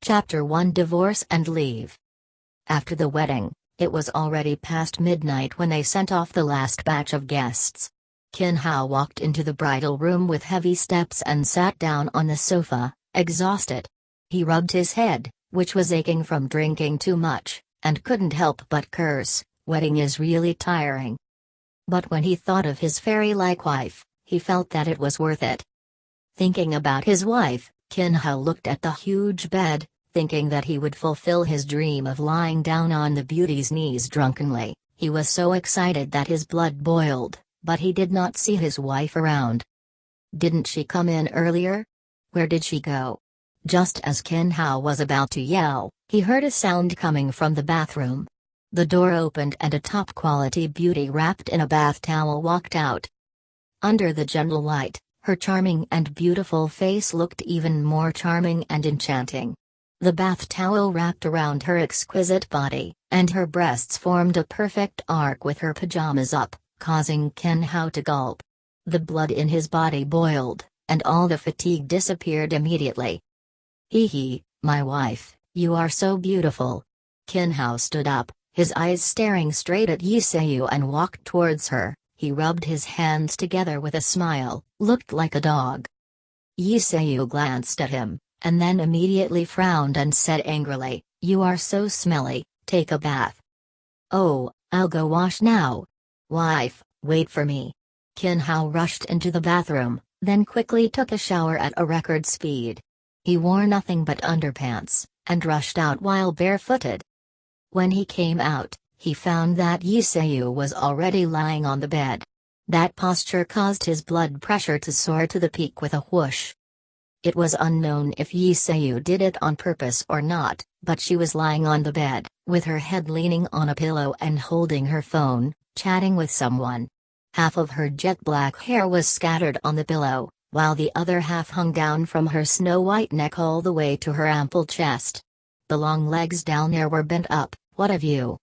Chapter 1: Divorce and Leave. After the wedding, it was already past midnight when they sent off the last batch of guests. Qin Hao walked into the bridal room with heavy steps and sat down on the sofa, exhausted. He rubbed his head, which was aching from drinking too much, and couldn't help but curse. Wedding is really tiring. But when he thought of his fairy-like wife, he felt that it was worth it. Thinking about his wife, Qin Hao looked at the huge bed, thinking that he would fulfill his dream of lying down on the beauty's knees drunkenly. He was so excited that his blood boiled, but he did not see his wife around. Didn't she come in earlier? Where did she go? Just as Qin Hao was about to yell, he heard a sound coming from the bathroom. The door opened and a top-quality beauty wrapped in a bath towel walked out. Under the gentle light, her charming and beautiful face looked even more charming and enchanting. The bath towel wrapped around her exquisite body, and her breasts formed a perfect arc with her pajamas up, causing Qin Hao to gulp. The blood in his body boiled, and all the fatigue disappeared immediately. "Hee, my wife, you are so beautiful." Qin Hao stood up, his eyes staring straight at Yi Seiyu and walked towards her. He rubbed his hands together with a smile, looked like a dog. Yi Seiyu glanced at him, and then immediately frowned and said angrily, "You are so smelly, take a bath." "Oh, I'll go wash now." "Wife, wait for me." Qin Hao rushed into the bathroom, then quickly took a shower at a record speed. He wore nothing but underpants, and rushed out while barefooted. When he came out, he found that Yi Seiyu was already lying on the bed. That posture caused his blood pressure to soar to the peak with a whoosh. It was unknown if Yi Seiyu did it on purpose or not, but she was lying on the bed, with her head leaning on a pillow and holding her phone, chatting with someone. Half of her jet black hair was scattered on the pillow, while the other half hung down from her snow-white neck all the way to her ample chest. The long legs down there were bent up. "What have you?"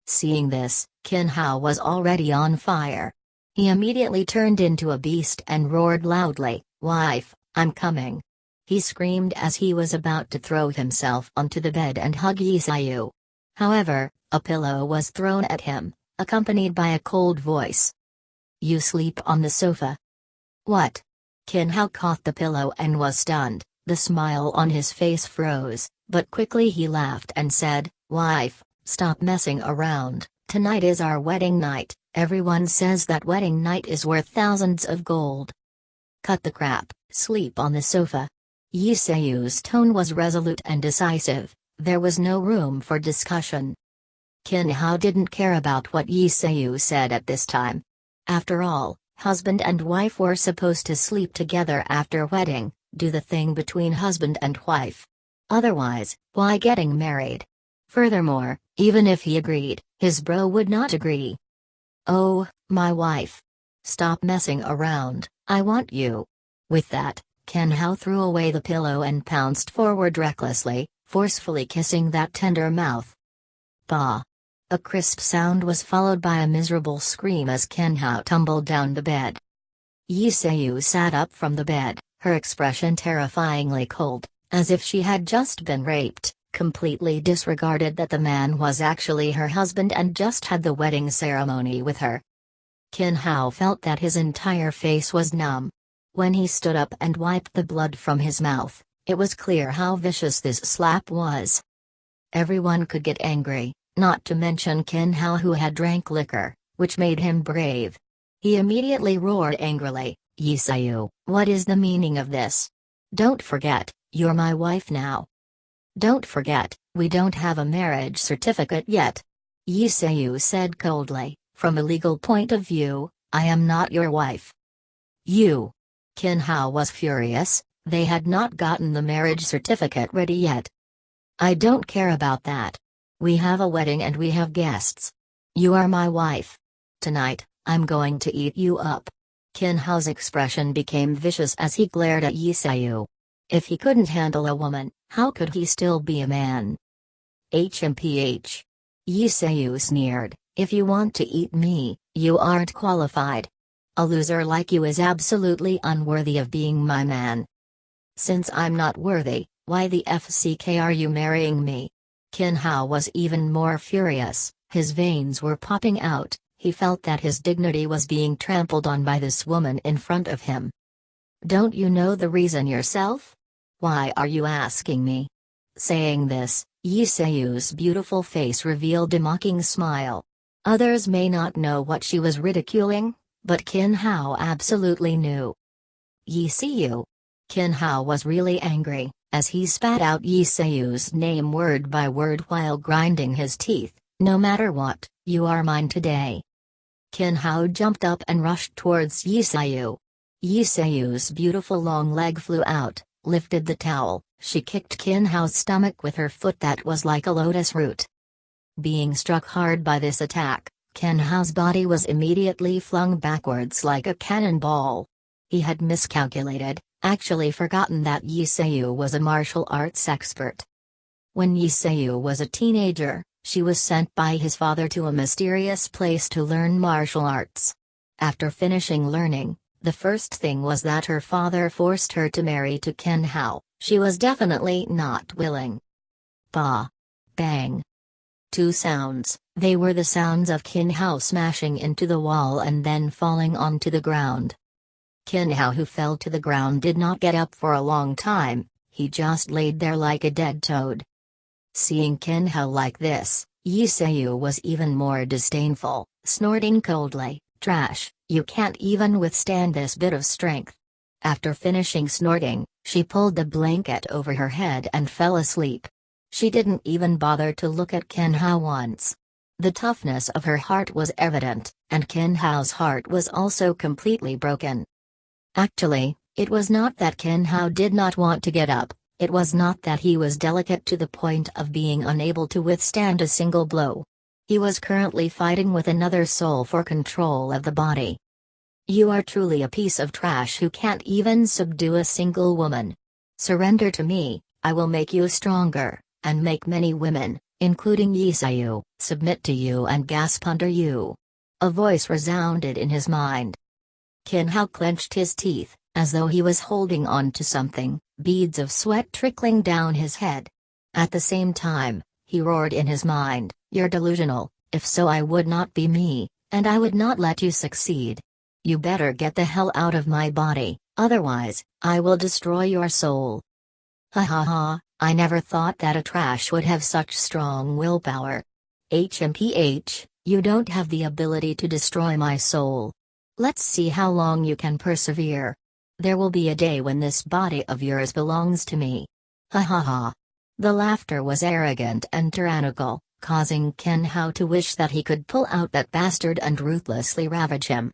Seeing this, Qin Hao was already on fire. He immediately turned into a beast and roared loudly, "Wife, I'm coming." He screamed as he was about to throw himself onto the bed and hug Yi Seiyu. However, a pillow was thrown at him, accompanied by a cold voice. "You sleep on the sofa." "What?" Qin Hao caught the pillow and was stunned. The smile on his face froze, but quickly he laughed and said, "Wife, stop messing around. Tonight is our wedding night. Everyone says that wedding night is worth thousands of gold. Cut the crap, sleep on the sofa." Yi Seiyu's tone was resolute and decisive. There was no room for discussion. Qin Hao didn't care about what Yi Seiyu said at this time. After all, husband and wife were supposed to sleep together after wedding, do the thing between husband and wife. Otherwise, why getting married? Furthermore, even if he agreed, his bro would not agree. "Oh, my wife. Stop messing around, I want you." With that, Qin Hao threw away the pillow and pounced forward recklessly, forcefully kissing that tender mouth. "Bah!" A crisp sound was followed by a miserable scream as Qin Hao tumbled down the bed. Yi Seiyu sat up from the bed, her expression terrifyingly cold, as if she had just been raped, completely disregarded that the man was actually her husband and just had the wedding ceremony with her. Qin Hao felt that his entire face was numb. When he stood up and wiped the blood from his mouth, it was clear how vicious this slap was. Everyone could get angry, not to mention Qin Hao, who had drank liquor, which made him brave. He immediately roared angrily, "Yi Seiyu, what is the meaning of this? Don't forget, you're my wife now. Don't forget, we don't have a marriage certificate yet." Yi Seiyu said coldly, "From a legal point of view, I am not your wife." "You!" Qin Hao was furious. They had not gotten the marriage certificate ready yet. "I don't care about that. We have a wedding and we have guests. You are my wife. Tonight, I'm going to eat you up." Qin Hao's expression became vicious as he glared at Yi Seiyu. If he couldn't handle a woman, how could he still be a man? "HMPH." Yi Seiyu sneered, "If you want to eat me, you aren't qualified. A loser like you is absolutely unworthy of being my man." "Since I'm not worthy, Why the FCK are you marrying me? Qin Hao was even more furious, his veins were popping out, he felt that his dignity was being trampled on by this woman in front of him. Don't you know the reason yourself? Why are you asking me? Saying this, Yi Seiyu's beautiful face revealed a mocking smile. Others may not know what she was ridiculing, but Qin Hao absolutely knew. Yi Seiyu. Qin Hao was really angry, as he spat out Yi Seiyu's name word by word while grinding his teeth. No matter what, you are mine today. Qin Hao jumped up and rushed towards Yi Seiyu. Yi Seiyu's beautiful long leg flew out, lifted the towel, she kicked Qin Hao's stomach with her foot that was like a lotus root. Being struck hard by this attack, Qin Hao's body was immediately flung backwards like a cannonball. He had miscalculated, actually forgotten that Yi Seiyu was a martial arts expert. When Yi Seiyu was a teenager, she was sent by his father to a mysterious place to learn martial arts. After finishing learning, the first thing was that her father forced her to marry to Qin Hao. She was definitely not willing. Ba. Bang. Two sounds, they were the sounds of Qin Hao smashing into the wall and then falling onto the ground. Qin Hao, who fell to the ground, did not get up for a long time, he just laid there like a dead toad. Seeing Qin Hao like this, Yi Seiyu was even more disdainful, snorting coldly, "Trash, you can't even withstand this bit of strength." After finishing snorting, she pulled the blanket over her head and fell asleep. She didn't even bother to look at Qin Hao once. The toughness of her heart was evident, and Qin Hao's heart was also completely broken. Actually, it was not that Qin Hao did not want to get up, it was not that he was delicate to the point of being unable to withstand a single blow. He was currently fighting with another soul for control of the body. You are truly a piece of trash who can't even subdue a single woman. Surrender to me, I will make you stronger, and make many women, including Yi Seiyu, submit to you and gasp under you. A voice resounded in his mind. Qin Hao clenched his teeth, as though he was holding on to something, beads of sweat trickling down his head. At the same time, he roared in his mind, "You're delusional, if so I would not be me, and I would not let you succeed. You better get the hell out of my body, otherwise, I will destroy your soul." Ha ha ha, I never thought that a trash would have such strong willpower. HMPH, you don't have the ability to destroy my soul. Let's see how long you can persevere. There will be a day when this body of yours belongs to me. Ha ha ha. The laughter was arrogant and tyrannical, causing Qin Hao to wish that he could pull out that bastard and ruthlessly ravage him.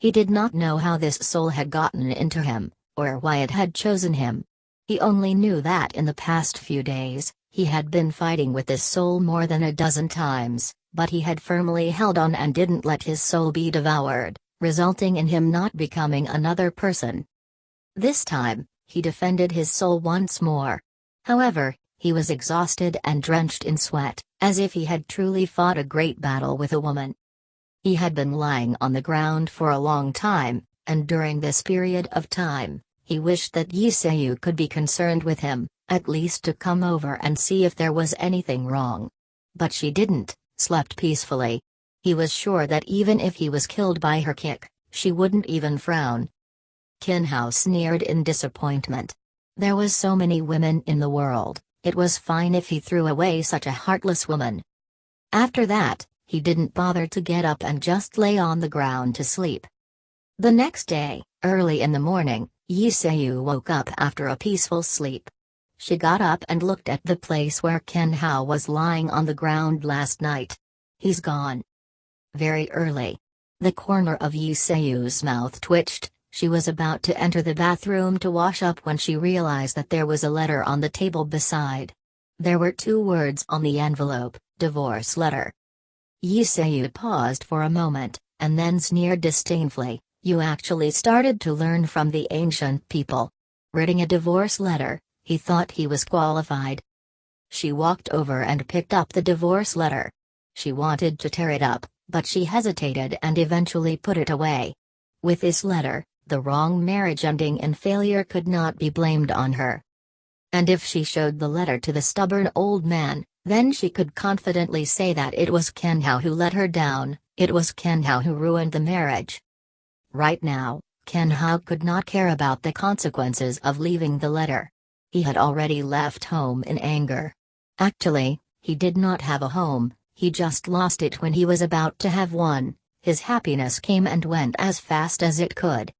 He did not know how this soul had gotten into him, or why it had chosen him. He only knew that in the past few days, he had been fighting with this soul more than a dozen times, but he had firmly held on and didn't let his soul be devoured, resulting in him not becoming another person. This time, he defended his soul once more. However, he was exhausted and drenched in sweat, as if he had truly fought a great battle with a woman. He had been lying on the ground for a long time, and during this period of time, he wished that Yi Seiyu could be concerned with him, at least to come over and see if there was anything wrong. But she didn't, slept peacefully. He was sure that even if he was killed by her kick, she wouldn't even frown. Qin Hao sneered in disappointment. There was so many women in the world, it was fine if he threw away such a heartless woman. After that, he didn't bother to get up and just lay on the ground to sleep. The next day, early in the morning, Yi Seiyu woke up after a peaceful sleep. She got up and looked at the place where Qin Hao was lying on the ground last night. He's gone. Very early. The corner of Yi Seiyu's mouth twitched. She was about to enter the bathroom to wash up when she realized that there was a letter on the table beside. There were 2 words on the envelope, divorce letter. Yi Seiyu paused for a moment, and then sneered disdainfully, "You actually started to learn from the ancient people. Writing a divorce letter," he thought he was qualified. She walked over and picked up the divorce letter. She wanted to tear it up, but she hesitated and eventually put it away. With this letter, the wrong marriage ending in failure could not be blamed on her. And if she showed the letter to the stubborn old man, then she could confidently say that it was Qin Hao who let her down, it was Qin Hao who ruined the marriage. Right now, Qin Hao could not care about the consequences of leaving the letter. He had already left home in anger. Actually, he did not have a home, he just lost it when he was about to have one. His happiness came and went as fast as it could.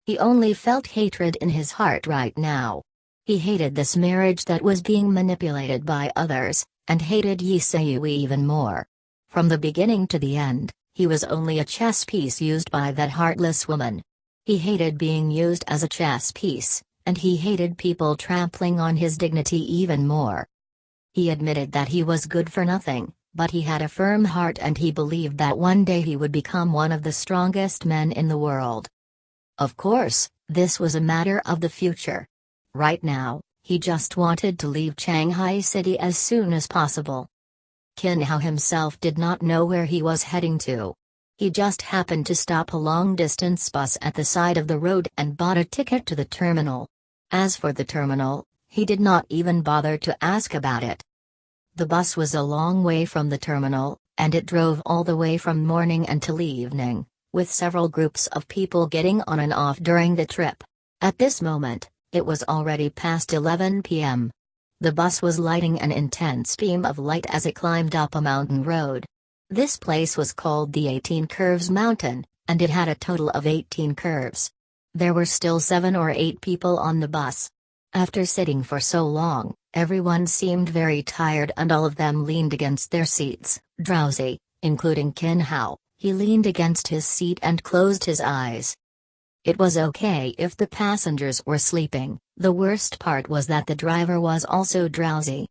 He only felt hatred in his heart right now. He hated this marriage that was being manipulated by others, and hated Yi Seyui even more. From the beginning to the end, he was only a chess piece used by that heartless woman. He hated being used as a chess piece, and he hated people trampling on his dignity even more. He admitted that he was good for nothing, but he had a firm heart and he believed that one day he would become one of the strongest men in the world. Of course, this was a matter of the future. Right now, he just wanted to leave Shanghai City as soon as possible. Qin Hao himself did not know where he was heading to. He just happened to stop a long-distance bus at the side of the road and bought a ticket to the terminal. As for the terminal, he did not even bother to ask about it. The bus was a long way from the terminal, and it drove all the way from morning until evening, with several groups of people getting on and off during the trip. At this moment, it was already past 11 p.m. The bus was lighting an intense beam of light as it climbed up a mountain road. This place was called the 18 Curves Mountain, and it had a total of 18 curves. There were still 7 or 8 people on the bus. After sitting for so long, everyone seemed very tired and all of them leaned against their seats, drowsy, including Qin Hao. He leaned against his seat and closed his eyes. It was okay if the passengers were sleeping, the worst part was that the driver was also drowsy.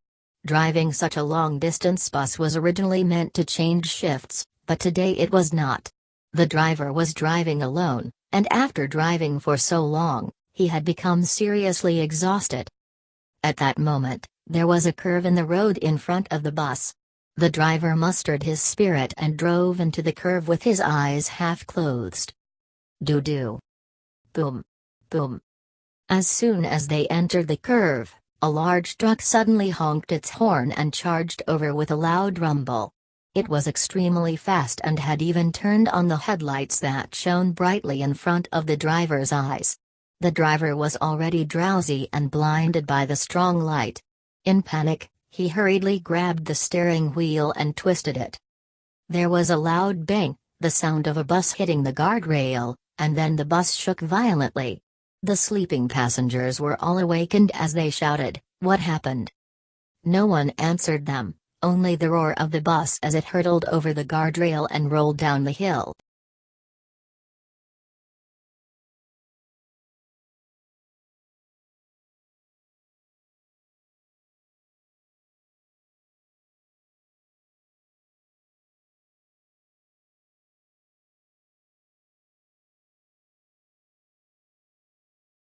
Driving such a long-distance bus was originally meant to change shifts, but today it was not. The driver was driving alone, and after driving for so long, he had become seriously exhausted. At that moment, there was a curve in the road in front of the bus. The driver mustered his spirit and drove into the curve with his eyes half closed. Doo-doo. Boom. Boom. As soon as they entered the curve, a large truck suddenly honked its horn and charged over with a loud rumble. It was extremely fast and had even turned on the headlights that shone brightly in front of the driver's eyes. The driver was already drowsy and blinded by the strong light. In panic, he hurriedly grabbed the steering wheel and twisted it. There was a loud bang, the sound of a bus hitting the guardrail, and then the bus shook violently. The sleeping passengers were all awakened as they shouted, "What happened?" No one answered them, only the roar of the bus as it hurtled over the guardrail and rolled down the hill.